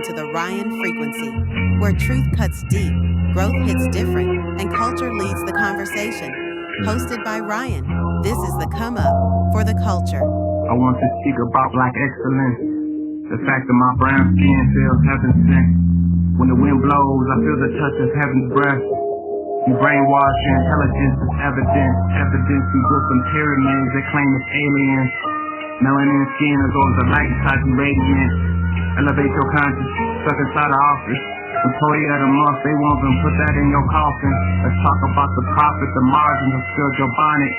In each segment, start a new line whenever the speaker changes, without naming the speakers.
to the Rion frequency, where truth cuts deep, growth hits different, and culture leads the conversation. Hosted by Rion, this is the Come Up for the Culture.
I want to speak about black excellence. The fact that my brown skin feels heaven sent. When the wind blows, I feel the touch of heaven's breath. You brainwash your intelligence is evident. Evidence we built some pyramids they claim it's aliens. Melanin skin absorbs the light inside you radiant. Elevate your conscience, stuck inside the office. Employee of the month, they won't even put that in your coffin. Let's talk about the profit, the margins of spilled your bonnet.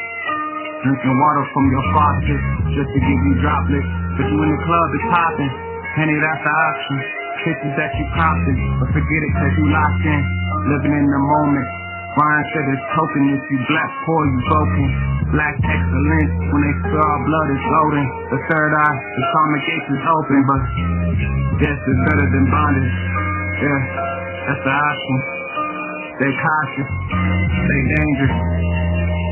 Drinking water from your faucet, just to give you droplets. But you in the club, it's popping. Penny, that's the option. Pictures that you prompted, but forget it cause you locked in. Living in the moment. Ryan said it's token, if you black, poor, you broken. Black excellence, when they spill our blood, it's loading. The third eye, the karma gates is open, but death is better than bondage. Yeah, that's the option. Stay cautious, stay dangerous.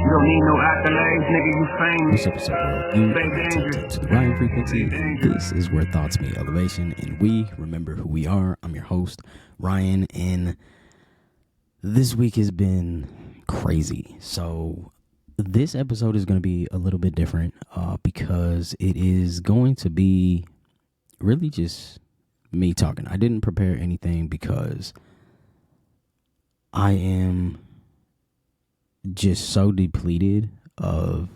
You don't need no accolades, nigga, you famous.
What's up, world? You are tuned into the Rion frequency, and this is where thoughts meet elevation, and we remember who we are. I'm your host, Rion, and this week has been crazy. So this episode is going to be a little bit different because it is going to be really just me talking. I didn't prepare anything because I am just so depleted of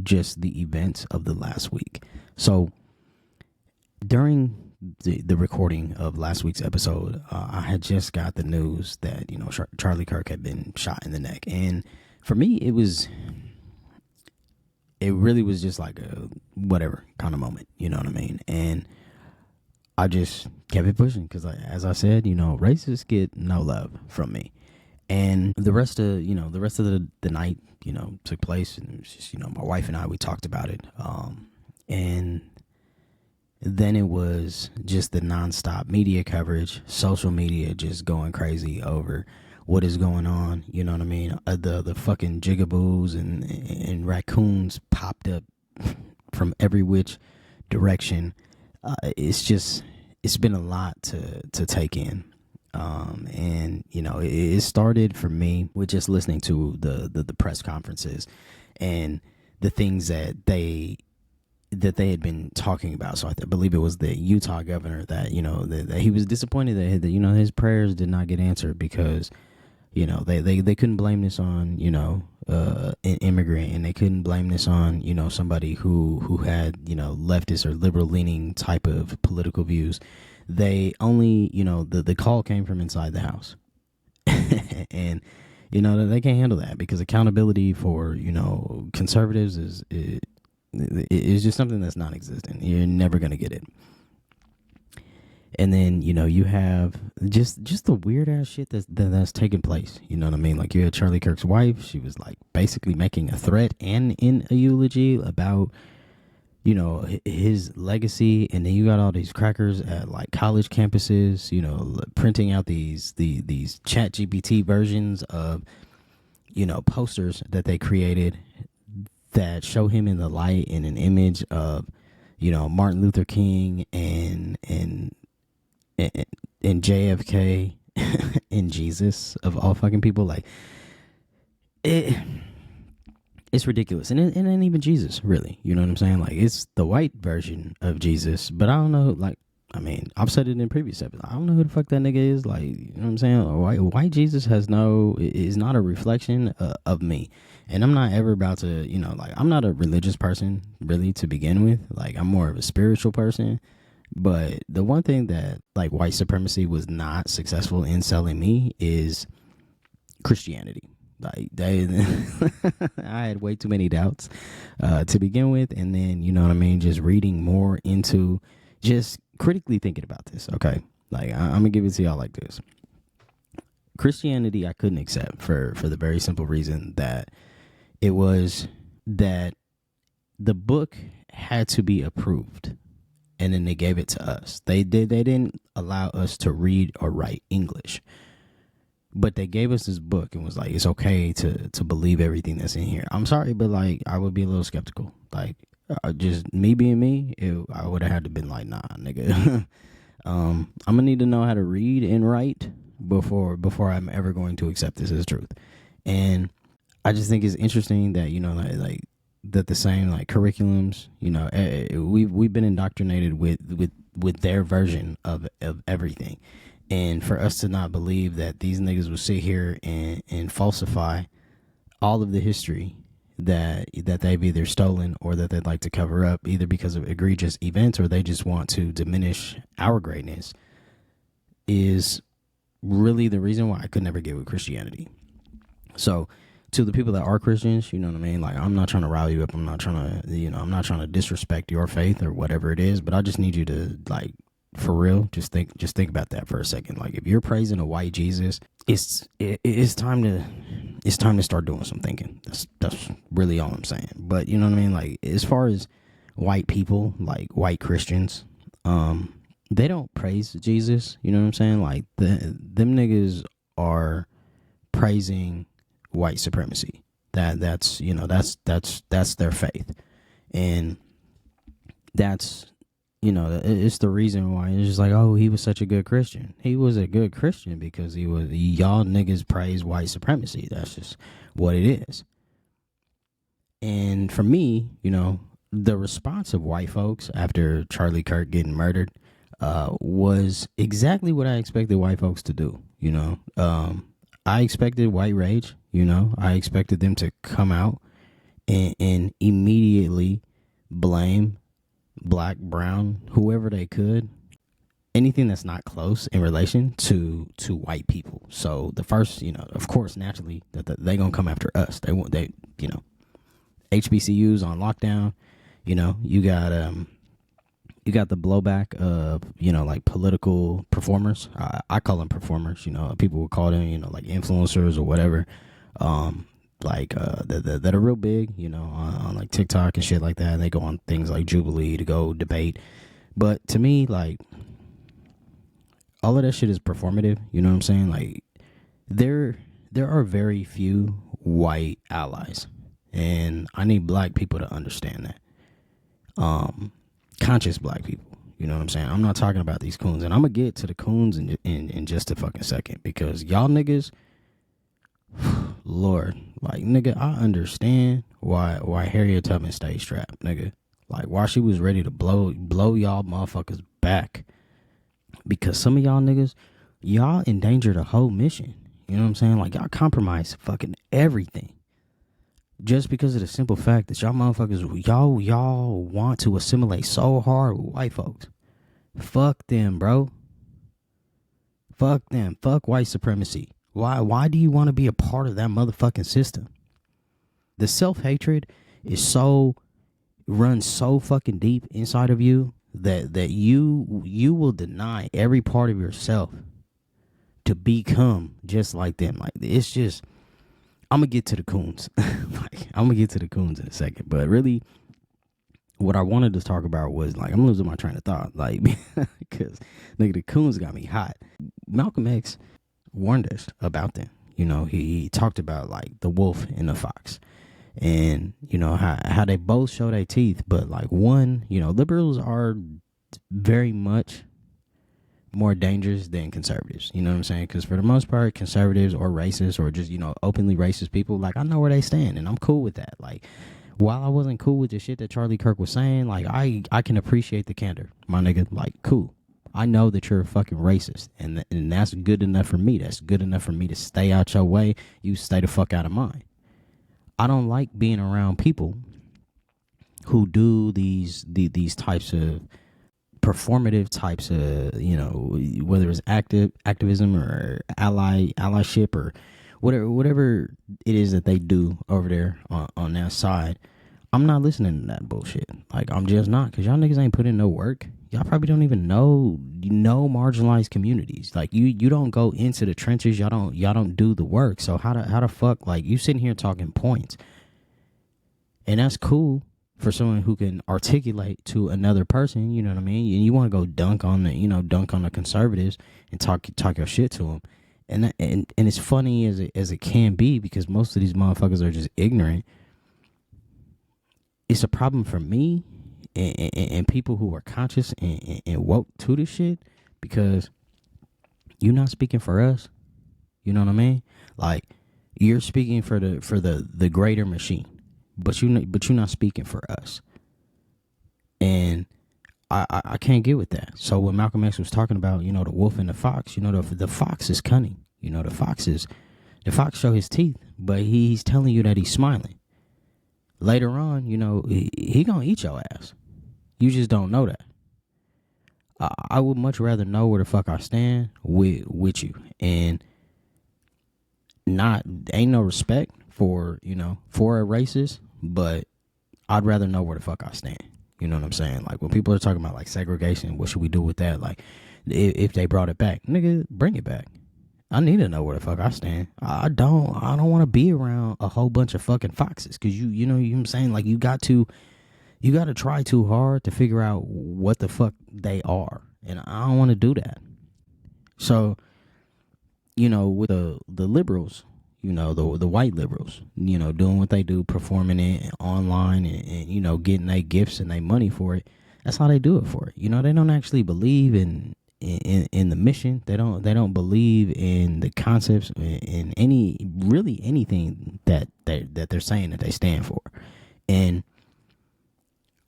just the events of the last week. So during the recording of last week's episode, I had just got the news that, you know, Charlie Kirk had been shot in the neck. And for me, it really was just like a whatever kind of moment, you know what I mean? And I just kept it pushing because, as I said, you know, racists get no love from me. And the rest of the night, you know, took place, and it was just, you know, my wife and I, we talked about it. And then it was just the nonstop media coverage, social media just going crazy over what is going on. You know what I mean? The fucking jigaboos and raccoons popped up from every which direction. It's been a lot to take in. And you know, it started for me with just listening to the press conferences and the things that they had been talking about. So I believe it was the Utah governor that, you know, that he was disappointed that, you know, his prayers did not get answered because, you know, they couldn't blame this on, you know, an immigrant, and they couldn't blame this on, you know, somebody who had, you know, leftist or liberal leaning type of political views. They only, you know, the call came from inside the house. And, you know, they can't handle that because accountability for, you know, conservatives is just something that's non-existent. You're never going to get it. And then, you know, you have just the weird ass shit that's taking place. You know what I mean? Like, you had Charlie Kirk's wife. She was like basically making a threat and in a eulogy about, you know, his legacy. And then you got all these crackers at like college campuses, you know, printing out these chat GPT versions of, you know, posters that they created that show him in the light in an image of, you know, Martin Luther King and JFK and Jesus of all fucking people. Like, it's ridiculous. And it ain't even Jesus, really. You know what I'm saying? Like, it's the white version of Jesus. But I don't know, like, I mean, I've said it in previous episodes. I don't know who the fuck that nigga is. Like, you know what I'm saying? White Jesus is not a reflection of me. And I'm not ever about to, you know, like, I'm not a religious person, really, to begin with. Like, I'm more of a spiritual person. But the one thing that, like, white supremacy was not successful in selling me is Christianity. Like, I had way too many doubts to begin with. And then, you know what I mean, just reading more into just critically thinking about this. Okay, like, I'm gonna give it to y'all like this. Christianity I couldn't accept for the very simple reason that it was that the book had to be approved, and then they gave it to us. They didn't allow us to read or write English, but they gave us this book and was like, it's okay to believe everything that's in here. I'm sorry, but like, I would be a little skeptical. Like, Just me being me, I would have had to been like, nah, nigga. I'm gonna need to know how to read and write before I'm ever going to accept this as truth. And I just think it's interesting that, you know, like that the same like curriculums, you know, we've been indoctrinated with their version of everything. And for us to not believe that these niggas will sit here and falsify all of the history that they've either stolen or that they'd like to cover up, either because of egregious events or they just want to diminish our greatness, is really the reason why I could never get with Christianity. So to the people that are Christians, you know what I mean? Like, I'm not trying to rile you up. I'm not trying to, you know, I'm not trying to disrespect your faith or whatever it is, but I just need you to, like, for real, just think about that for a second. Like, if you're praising a white Jesus, it's time to start doing some thinking. That's really all I'm saying. But you know what I mean? Like, as far as white people, like white Christians, they don't praise Jesus. You know what I'm saying? Like, them niggas are praising white supremacy. That's you know, that's their faith. And that's, you know, it's the reason why it's just like, oh, he was such a good Christian. He was a good Christian because y'all niggas praise white supremacy. That's just what it is. And for me, you know, the response of white folks after Charlie Kirk getting murdered was exactly what I expected white folks to do. You know, I expected white rage. You know, I expected them to come out and immediately blame black, brown, whoever they could, anything that's not close in relation to white people. So the first, you know, of course, naturally, that they gonna come after us. They you know, HBCUs on lockdown. You know, you got the blowback of, you know, like political performers. I call them performers. You know, people would call them, you know, like influencers or whatever. That are real big, you know, on like TikTok and shit like that. And they go on things like Jubilee to go debate. But to me, like, all of that shit is performative. You know what I'm saying? Like, there are very few white allies, and I need black people to understand that. Conscious black people. You know what I'm saying? I'm not talking about these coons, and I'm gonna get to the coons in just a fucking second, because y'all niggas, Lord, like, nigga, I understand why Harriet Tubman stayed strapped, nigga. Like, why she was ready to blow y'all motherfuckers back. Because some of y'all niggas, y'all endangered the whole mission. You know what I'm saying? Like, y'all compromised fucking everything. Just because of the simple fact that y'all motherfuckers, y'all want to assimilate so hard with white folks. Fuck them, bro. Fuck them. Fuck white supremacy. Why do you want to be a part of that motherfucking system? The self-hatred is runs so fucking deep inside of you that you will deny every part of yourself to become just like them. Like, it's just, I'm gonna get to the coons. Like, I'm gonna get to the coons in a second. But really, what I wanted to talk about was, like, I'm losing my train of thought. Like, because, nigga, the coons got me hot. Malcolm X warned us about them. You know, he talked about, like, the wolf and the fox, and, you know, how they both show their teeth. But, like, one, you know, liberals are very much more dangerous than conservatives. You know what I'm saying? Because for the most part, conservatives or racists or just, you know, openly racist people, like, I know where they stand, and I'm cool with that. Like, while I wasn't cool with the shit that Charlie Kirk was saying, like, I can appreciate the candor, my nigga. Like, cool. I know that you're a fucking racist, and that's good enough for me. That's good enough for me to stay out your way. You stay the fuck out of mine. I don't like being around people who do these types of performative types of, you know, whether it's activism or allyship or whatever it is that they do over there on that side. I'm not listening to that bullshit. Like, I'm just not, because y'all niggas ain't put in no work. Y'all probably don't even know marginalized communities. Like, you don't go into the trenches. Y'all don't do the work. So how the fuck, like, you sitting here talking points, and that's cool for someone who can articulate to another person. You know what I mean? And you want to go dunk on the conservatives and talk your shit to them. And it's funny as it can be, because most of these motherfuckers are just ignorant. it's a problem for me and people who are conscious and woke to this shit, because you're not speaking for us. You know what I mean? Like, you're speaking for the greater machine, but you're not speaking for us. And I can't get with that. So when Malcolm X was talking about, the wolf and the fox, the fox is cunning. The fox show his teeth, but he's telling you that he's smiling. Later on, he gonna eat your ass. You just don't know that. I would much rather know where the fuck I stand with you, and ain't no respect for for a racist, but I'd rather know where the fuck I stand. You know what I'm saying? Like, when people are talking about like segregation, what should we do with that? Like, if they brought it back, nigga, bring it back. I need to know where the fuck I stand. I don't want to be around a whole bunch of fucking foxes, because you know what I'm saying? Like, you got to try too hard to figure out what the fuck they are, and I don't want to do that. So, with the liberals, the white liberals, doing what they do, performing it online and getting their gifts and their money for it. That's how they do it for it. They don't actually believe in the mission. They don't believe in the concepts, in anything that they're saying that they stand for. And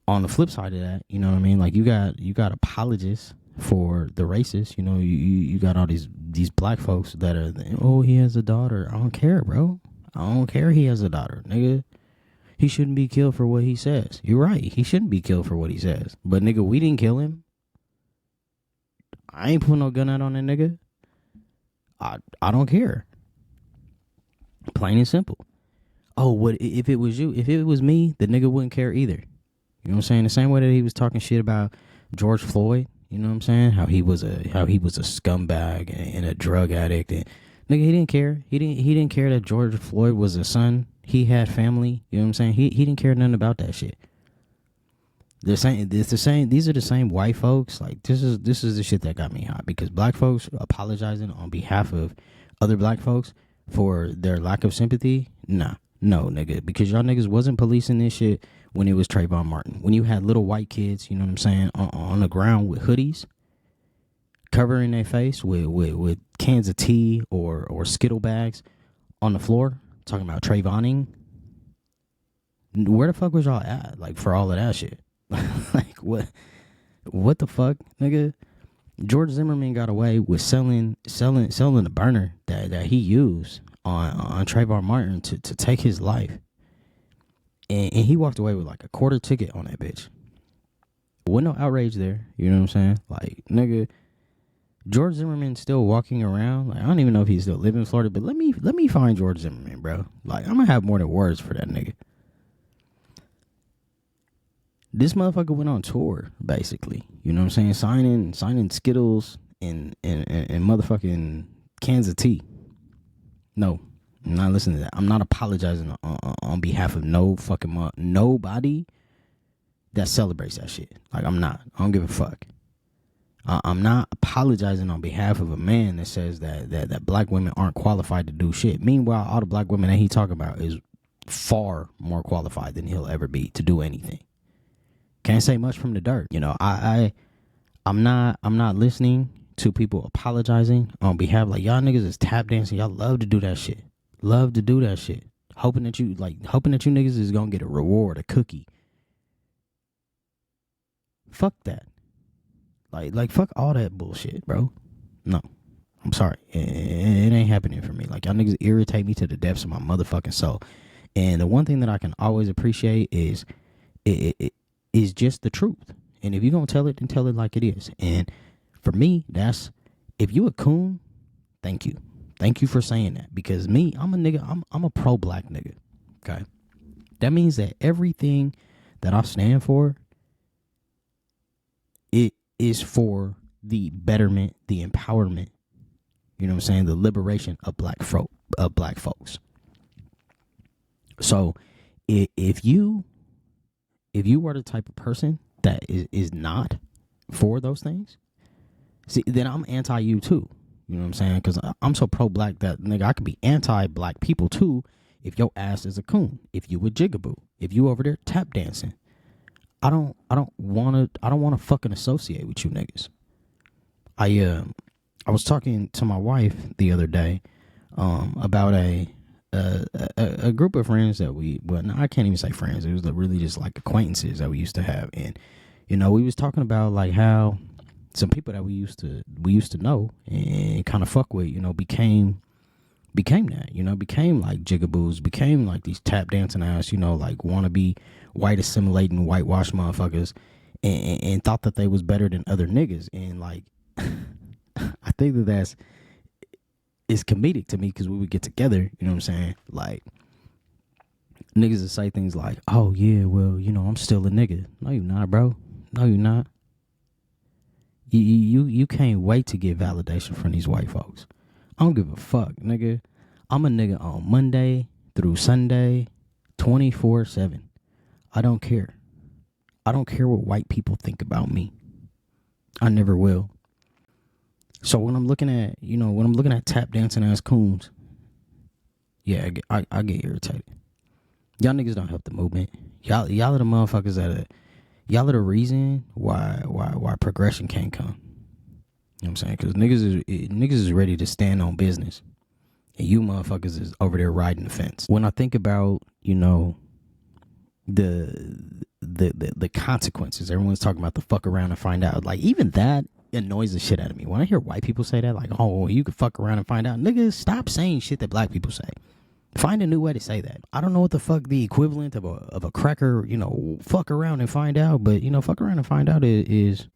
on the flip side of that, you know what I mean? Like, you got apologists for the racists. You got all these black folks that are, oh, he has a daughter. I don't care, bro. I don't care he has a daughter, nigga. He shouldn't be killed for what he says. You're right. He shouldn't be killed for what he says. But, nigga, we didn't kill him. I ain't putting no gun out on that nigga. I don't care. Plain and simple. Oh, what if it was you? If it was me, the nigga wouldn't care either. You know what I'm saying? The same way that he was talking shit about George Floyd. You know what I'm saying? How he was a scumbag and a drug addict. And nigga, he didn't care. He didn't care that George Floyd was a son. He had family. You know what I'm saying? He didn't care nothing about that shit. It's the same. These are the same white folks. Like, this is the shit that got me hot, because black folks apologizing on behalf of other black folks for their lack of sympathy. No, nigga, because y'all niggas wasn't policing this shit when it was Trayvon Martin. When you had little white kids, you know what I'm saying, on the ground with hoodies, covering their face with cans of tea or Skittle bags on the floor, talking about Trayvoning. Where the fuck was y'all at, like, for all of that shit? Like, what the fuck, nigga? George Zimmerman got away with selling the burner that he used on Trayvon Martin to take his life. And he walked away with like a quarter ticket on that bitch. Wasn't no outrage there. You know what I'm saying? Like, nigga, George Zimmerman's still walking around. Like, I don't even know if he's still living in Florida, but let me find George Zimmerman, bro. Like, I'm gonna have more than words for that nigga. This motherfucker went on tour, basically. You know what I'm saying? Signing Skittles and motherfucking cans of tea. No, I'm not listening to that. I'm not apologizing on behalf of nobody that celebrates that shit. Like, I'm not. I don't give a fuck. I'm not apologizing on behalf of a man that says that black women aren't qualified to do shit. Meanwhile, all the black women that he talking about is far more qualified than he'll ever be to do anything. Can't say much from the dirt. I'm not listening to people apologizing on behalf, like, y'all niggas is tap dancing. Y'all love to do that shit. Hoping that you niggas is gonna get a reward, a cookie. Fuck that. Like fuck all that bullshit, bro. No. I'm sorry. It ain't happening for me. Like, y'all niggas irritate me to the depths of my motherfucking soul. And the one thing that I can always appreciate is it is just the truth. And if you're gonna tell it, then tell it like it is. And for me, that's, if you a coon, thank you. Thank you for saying that. Because me, I'm a nigga, I'm a pro-black nigga. Okay? That means that everything that I stand for, it is for the betterment, the empowerment, you know what I'm saying, the liberation of black folks. So if you are the type of person that is not for those things, see, then I'm anti you too. You know what I'm saying? Because I'm so pro-black that, nigga, I could be anti-black people too if your ass is a coon, if you a jigaboo. If you over there tap dancing, I don't want to fucking associate with you niggas. I was talking to my wife the other day about a group of friends that I can't even say friends. It was really just like acquaintances that we used to have. And, you know, we was talking about like how some people that we used to know and kind of fuck with, you know, became that, you know, became like jigaboos, became like these tap dancing ass, you know, like wannabe white assimilating whitewash motherfuckers and thought that they was better than other niggas. And like, I think it's comedic to me because we would get together, you know what I'm saying? Like, niggas would say things like, oh yeah, well, you know, I'm still a nigga. No, you not, bro. No, you not. You can't wait to get validation from these white folks. I don't give a fuck, nigga. I'm a nigga on Monday through Sunday, 24/7. I don't care. I don't care what white people think about me. I never will. So when I'm looking at tap dancing ass coons, yeah, I get irritated. Y'all niggas don't help the movement. Y'all are the motherfuckers y'all are the reason why progression can't come. You know what I'm saying? Because niggas is ready to stand on business, and you motherfuckers is over there riding the fence. When I think about, you know, the consequences, everyone's talking about the fuck around and find out. Like, even that annoys the shit out of me. When I hear white people say that, like, oh, you can fuck around and find out. Niggas, stop saying shit that black people say. Find a new way to say that. I don't know what the fuck the equivalent of a cracker, you know, fuck around and find out, but, you know, fuck around and find out is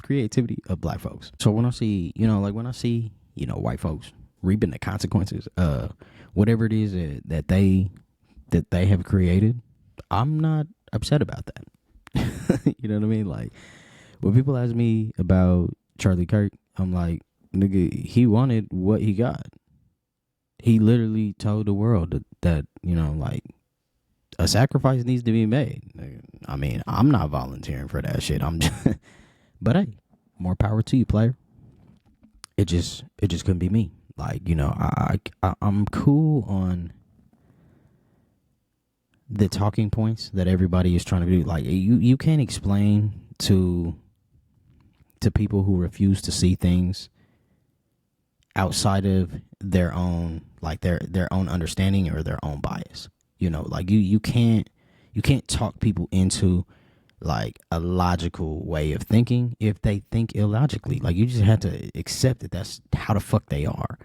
creativity of black folks. So when I see, you know, white folks reaping the consequences of whatever it is that they have created, I'm not upset about that. You know what I mean? Like, when people ask me about Charlie Kirk, I'm like, nigga, he wanted what he got. He literally told the world that, you know, like, a sacrifice needs to be made. I mean, I'm not volunteering for that shit. But hey, more power to you, player. It just couldn't be me. Like, you know, I'm cool on the talking points that everybody is trying to do. Like, you can't explain to people who refuse to see things outside of their own, like their own understanding or their own bias. You know, like you can't talk people into like a logical way of thinking if they think illogically. Like, you just have to accept that that's how the fuck they are.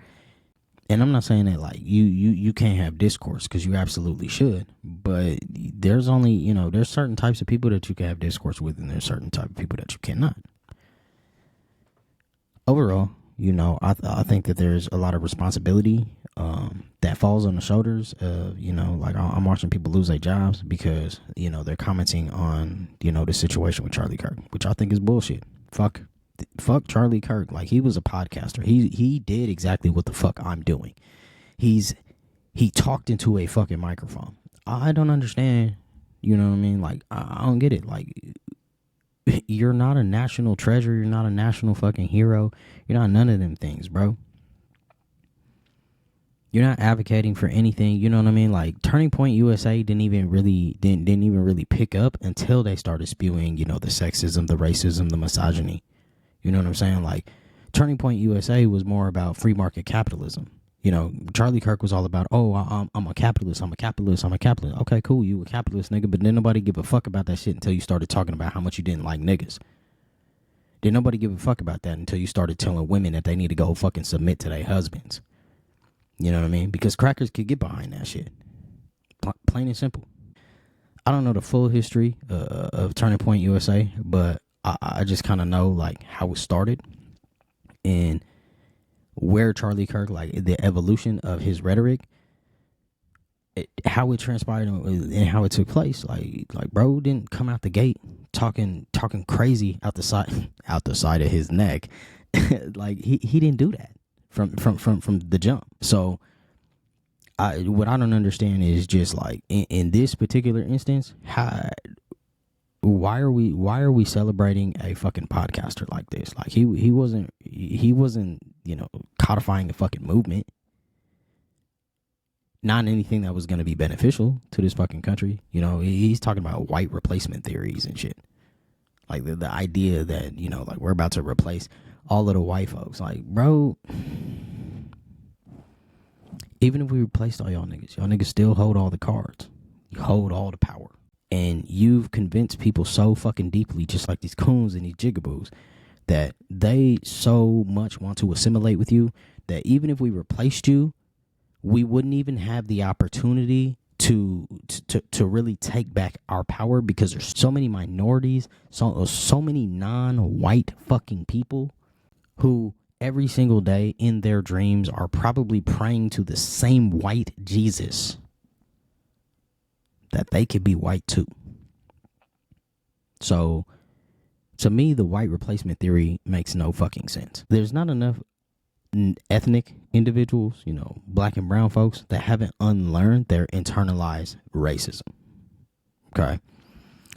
And I'm not saying that like you can't have discourse, because you absolutely should, but there's only, you know, there's certain types of people that you can have discourse with, and there's certain type of people that you cannot. Overall, you know, I think that there's a lot of responsibility that falls on the shoulders of, you know, like, I'm watching people lose their jobs because, you know, they're commenting on, you know, the situation with Charlie Kirk, which I think is bullshit. Fuck Charlie Kirk. Like, he was a podcaster. He did exactly what the fuck I'm doing. He talked into a fucking microphone. I don't understand. You know what I mean? Like, I don't get it. Like, you're not a national treasure. You're not a national fucking hero. You're not none of them things, bro. You're not advocating for anything. You know what I mean? Like, Turning Point USA didn't even really pick up until they started spewing, you know, the sexism, the racism, the misogyny. You know what I'm saying? Like, Turning Point USA was more about free market capitalism. You know, Charlie Kirk was all about, oh, I'm a capitalist. Okay, cool. You a capitalist, nigga. But then nobody give a fuck about that shit until you started talking about how much you didn't like niggas. Did nobody give a fuck about that until you started telling women that they need to go fucking submit to their husbands. You know what I mean? Because crackers could get behind that shit. Plain and simple. I don't know the full history of Turning Point USA, but I just kind of know, like, how it started and where Charlie Kirk, like, the evolution of his rhetoric, how it transpired and how it took place. Like bro didn't come out the gate talking crazy out the side of his neck. Like, he didn't do that from the jump. So what I don't understand is just like in this particular instance, why are we celebrating a fucking podcaster like this? Like, he wasn't, you know, codifying the fucking movement. not anything that was going to be beneficial to this fucking country. You know, he's talking about white replacement theories and shit. Like the idea that, you know, like we're about to replace all of the white folks. Like, bro, even if we replaced all y'all niggas still hold all the cards. You hold all the power. And you've convinced people so fucking deeply, just like these coons and these jigaboos, that they so much want to assimilate with you that even if we replaced you, we wouldn't even have the opportunity to really take back our power, because there's so many minorities, so many non-white fucking people who every single day in their dreams are probably praying to the same white Jesus, that they could be white too. So to me, the white replacement theory makes no fucking sense. There's not enough ethnic individuals, you know, black and brown folks, that haven't unlearned their internalized racism. Okay.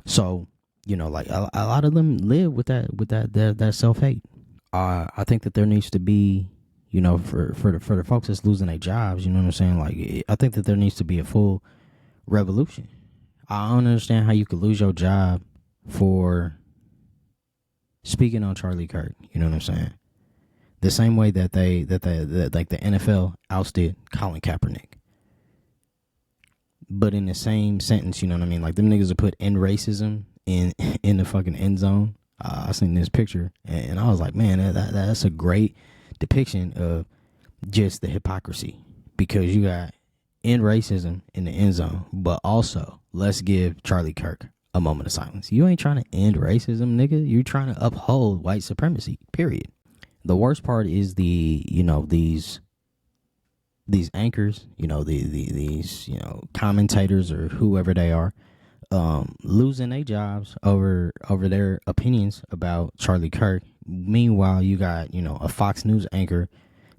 So, you know, like a lot of them live with that self-hate. I think that there needs to be, you know, for the folks that's losing their jobs, you know what I'm saying? Like, I think that there needs to be a full revolution. I don't understand how you could lose your job for speaking on Charlie Kirk. You know what I'm saying? The same way that like the NFL ousted Colin Kaepernick. But in the same sentence, you know what I mean? Like, them niggas will put end racism in the fucking end zone. I seen this picture and I was like, man, that's a great depiction of just the hypocrisy, because you got end racism in the end zone, but also let's give Charlie Kirk a moment of silence. You ain't trying to end racism, nigga. You're trying to uphold white supremacy, period. The worst part is these anchors, you know, these, you know, commentators or whoever they are, losing their jobs over their opinions about Charlie Kirk. Meanwhile, you got, you know, a Fox News anchor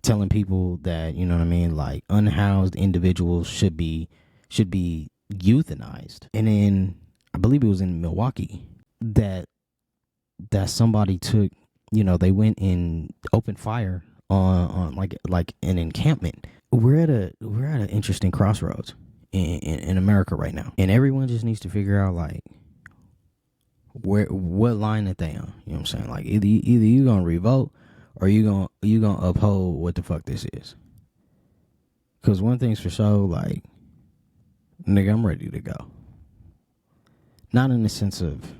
telling people that, you know what I mean, like unhoused individuals should be euthanized. And then I believe it was in Milwaukee that somebody took, you know, they went and opened fire on like an encampment. We're at an interesting crossroads in America right now, and everyone just needs to figure out like what line that they on. You know what I'm saying? Like either you gonna revolt or you gonna uphold what the fuck this is. Because one thing's for sure, like, nigga, I'm ready to go. Not in the sense of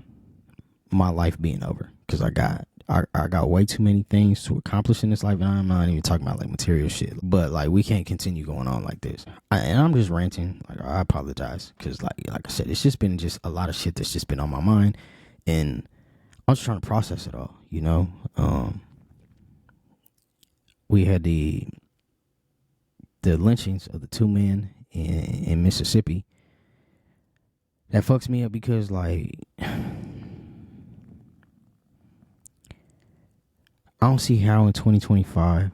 my life being over, because I got way too many things to accomplish in this life, and I'm not even talking about like material shit. But like, we can't continue going on like this. And I'm just ranting. Like, I apologize, because like I said, it's just been a lot of shit that's just been on my mind, and I'm just trying to process it all. You know, we had the lynchings of the two men in Mississippi. That fucks me up because, like, I don't see how in 2025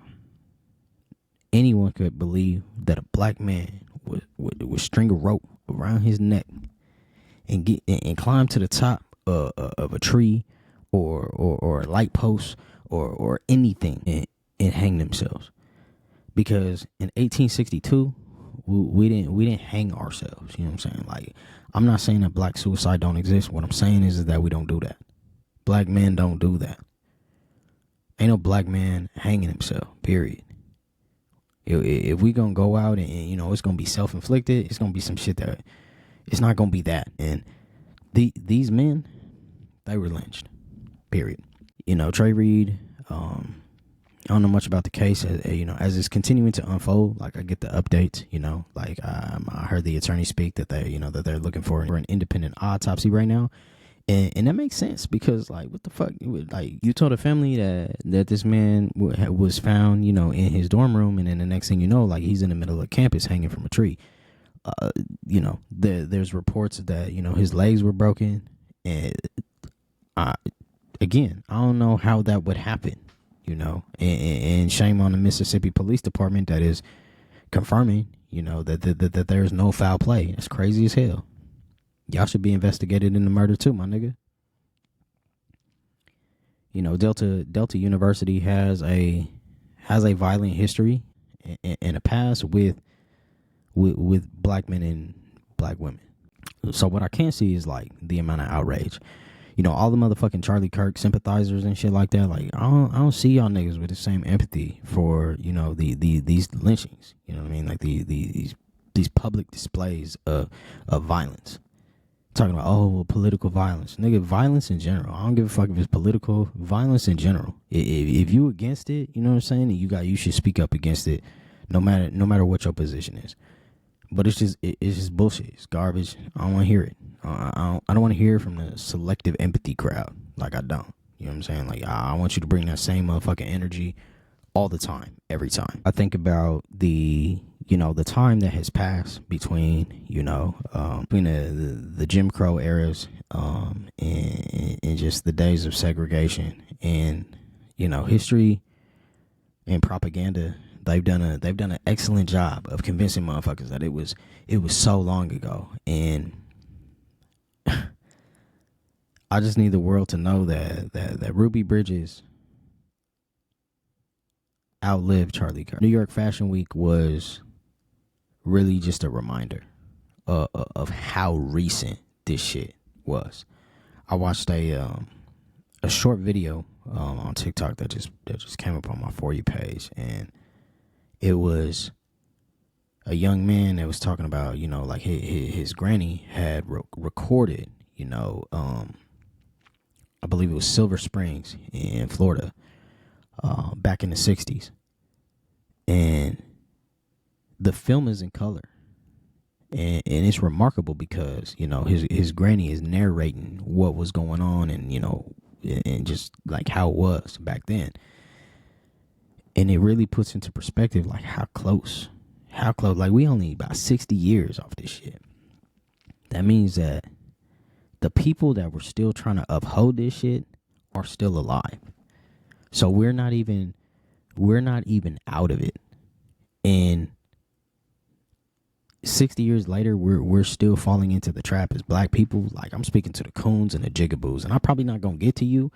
anyone could believe that a black man would string a rope around his neck and get and climb to the top of a tree or a light post or anything and hang themselves. Because in 1862, we didn't hang ourselves. You know what I'm saying? Like, I'm not saying that black suicide don't exist. What I'm saying is that we don't do that. Black men don't do that. Ain't no black man hanging himself, period. If we gonna go out and, you know, it's gonna be self-inflicted, it's gonna be some shit that, it's not gonna be that. And these men, they were lynched, period. You know, Trey Reed, I don't know much about the case, you know, as it's continuing to unfold. Like, I get the updates, you know, like I heard the attorney speak that that they're looking for an independent autopsy right now. And that makes sense, because, like, what the fuck? Like, you told a family that this man was found, you know, in his dorm room, and then the next thing you know, like, he's in the middle of campus hanging from a tree. You know, there's reports that, you know, his legs were broken. And again, I don't know how that would happen, you know, and shame on the Mississippi Police Department that is confirming, you know, that there's no foul play. That's crazy as hell. Y'all should be investigated in the murder too, my nigga. You know, Delta University has a violent history and a past with with black men and black women. So what I can see is like the amount of outrage. You know, all the motherfucking Charlie Kirk sympathizers and shit like that. Like, I don't see y'all niggas with the same empathy for, you know, these lynchings. You know what I mean? Like these public displays of violence. Talking about, oh, political violence. Nigga, violence in general. I don't give a fuck if it's political. Violence in general. If you against it, you know what I'm saying? You should speak up against it, no matter what your position is. But it's just bullshit. It's garbage. I don't want to hear it. I don't want to hear from the selective empathy crowd. Like, I don't. You know what I'm saying? Like, I want you to bring that same motherfucking energy all the time, every time. I think about the time that has passed between, between the Jim Crow eras, and just the days of segregation, and, history and propaganda. They've done an excellent job of convincing motherfuckers that it was so long ago. And I just need the world to know that Ruby Bridges outlived Charlie Kirk. New York Fashion Week was really just a reminder of how recent this shit was. I watched a short video on TikTok that just came up on my For You page, and it was a young man that was talking about, like his granny had recorded, I believe it was Silver Springs in Florida, back in the 60s. And the film is in color. And it's remarkable because, his granny is narrating what was going on and, and just like how it was back then. And it really puts into perspective, like, how close, like, we only about 60 years off this shit. That means that the people that were still trying to uphold this shit are still alive. So we're not even out of it. And 60 years later, we're still falling into the trap as black people. Like, I'm speaking to the coons and the jigaboos, and I'm probably not gonna get to you.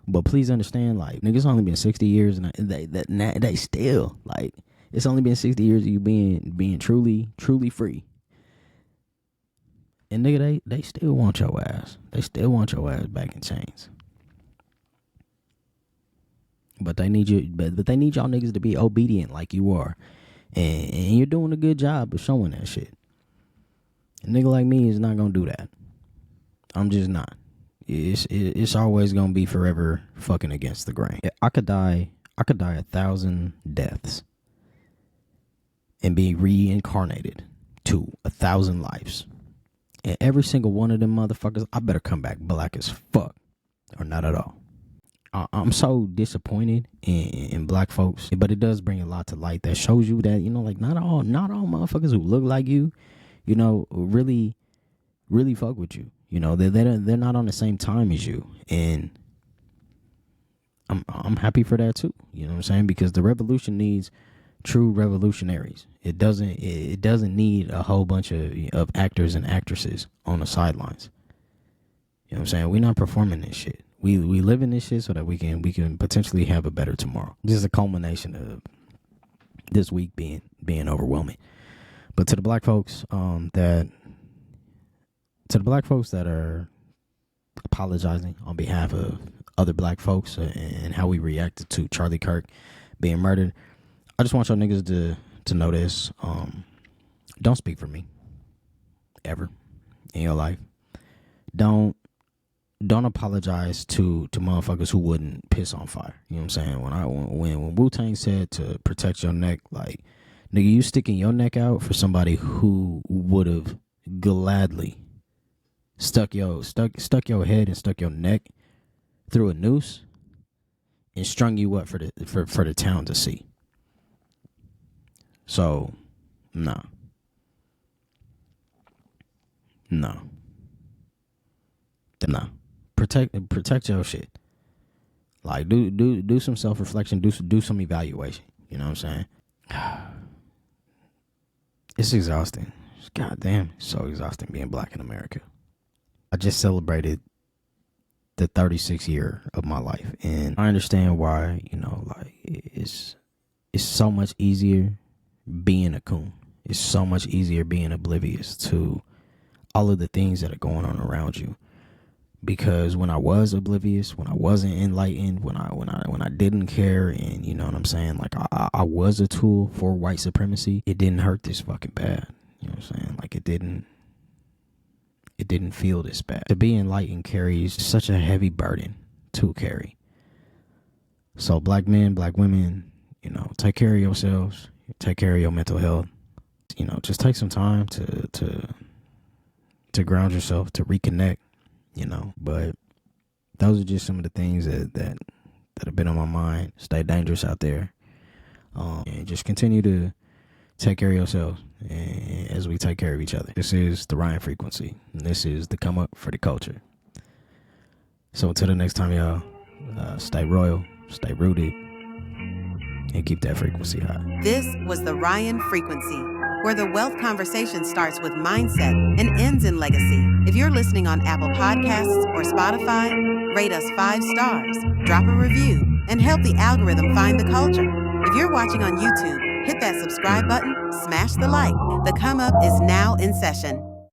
But please understand, like, nigga, it's only been 60 years, and they still, like, it's only been 60 years of you being truly free. And nigga, they still want your ass. They still want your ass back in chains. But they need you. But they need y'all niggas to be obedient like you are, and you're doing a good job of showing that shit. A nigga like me is not gonna do that. I'm just not. It's always gonna be forever fucking against the grain. I could die 1,000 deaths and be reincarnated to 1,000 lives, and every single one of them motherfuckers, I better come back black as fuck, or not at all. I'm so disappointed in black folks, but it does bring a lot to light that shows you that, like, not all motherfuckers who look like you, really fuck with you. They're not on the same time as you, and I'm happy for that too. You know what I'm saying? Because the revolution needs true revolutionaries. It doesn't need a whole bunch of actors and actresses on the sidelines. You know what I'm saying? We're not performing this shit. We live in this shit so that we can potentially have a better tomorrow. This is a culmination of this week being overwhelming. But to the black folks that are apologizing on behalf of other black folks and how we reacted to Charlie Kirk being murdered, I just want y'all niggas to know this. Don't speak for me ever in your life. Don't apologize to motherfuckers who wouldn't piss on fire. You know what I'm saying? When Wu-Tang said to protect your neck, like, nigga, you sticking your neck out for somebody who would have gladly stuck your head and stuck your neck through a noose and strung you up for the town to see. So, nah. Protect your shit. Like, do some self-reflection, do some evaluation. You know what I'm saying? It's exhausting. Goddamn, it's so exhausting being black in America. I just celebrated the 36th year of my life, and I understand why, like, it's so much easier being a coon. It's so much easier being oblivious to all of the things that are going on around you. Because when I was oblivious, when I wasn't enlightened, when I didn't care, and you know what I'm saying, like I was a tool for white supremacy, it didn't hurt this fucking bad. You know what I'm saying? Like it didn't feel this bad. To be enlightened carries such a heavy burden to carry. So black men, black women, you know, take care of yourselves, take care of your mental health. You know, just take some time to ground yourself, to reconnect. You know, but those are just some of the things that have been on my mind. Stay dangerous out there, and just continue to take care of yourselves as we take care of each other. This is the Rion Frequency, and this is the Come Up for the Culture. So until the next time, y'all, stay royal, stay rooted, and keep that frequency high.
This was the Rion Frequency, where the wealth conversation starts with mindset and ends in legacy. If you're listening on Apple Podcasts or Spotify, rate us 5 stars, drop a review, and help the algorithm find the culture. If you're watching on YouTube, hit that subscribe button, smash the like. The Come Up is now in session.